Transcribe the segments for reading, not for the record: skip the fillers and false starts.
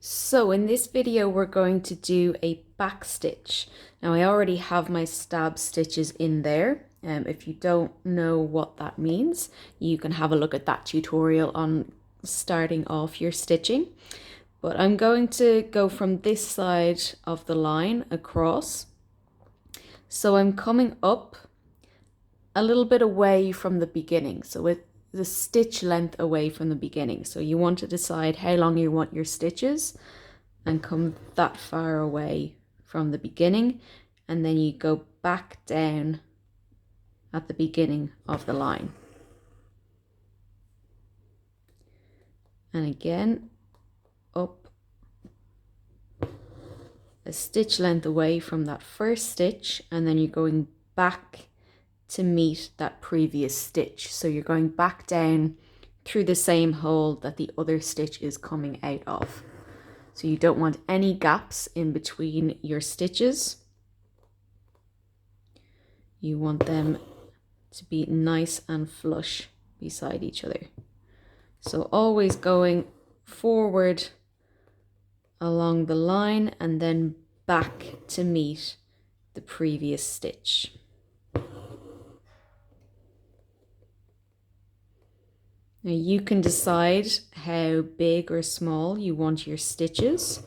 So in this video we're going to do a back stitch. Now I already have my stab stitches in there. If you don't know what that means, you can have a look at that tutorial on starting off your stitching. But I'm going to go from this side of the line across. So I'm coming up a little bit away from the beginning. So with the stitch length away from the beginning. So you want to decide how long you want your stitches and come that far away from the beginning, and then you go back down at the beginning of the line. And again, up a stitch length away from that first stitch, and then you're going back to meet that previous stitch. So you're going back down through the same hole that the other stitch is coming out of. So you don't want any gaps in between your stitches. You want them to be nice and flush beside each other. So always going forward along the line and then back to meet the previous stitch. Now you can decide how big or small you want your stitches.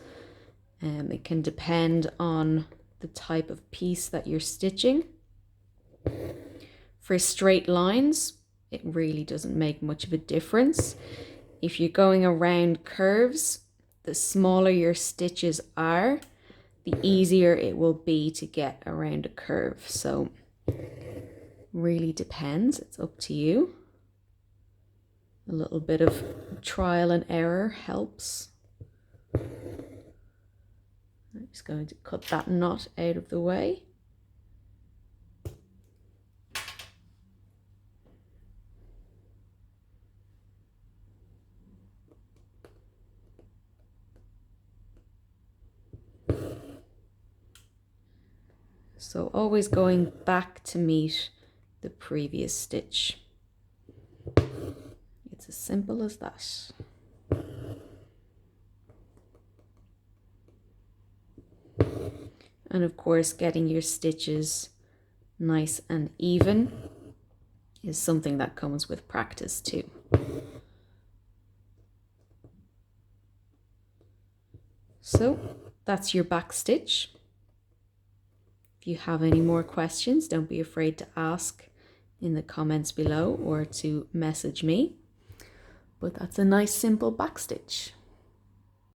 It can depend on the type of piece that you're stitching. For straight lines, it really doesn't make much of a difference. If you're going around curves, the smaller your stitches are, the easier it will be to get around a curve. So really depends, it's up to you. A little bit of trial and error helps. I'm just going to cut that knot out of the way. So always going back to meet the previous stitch. It's as simple as that. And of course, getting your stitches nice and even is something that comes with practice too. So that's your back stitch. If you have any more questions, don't be afraid to ask in the comments below or to message me. But that's a nice simple back stitch.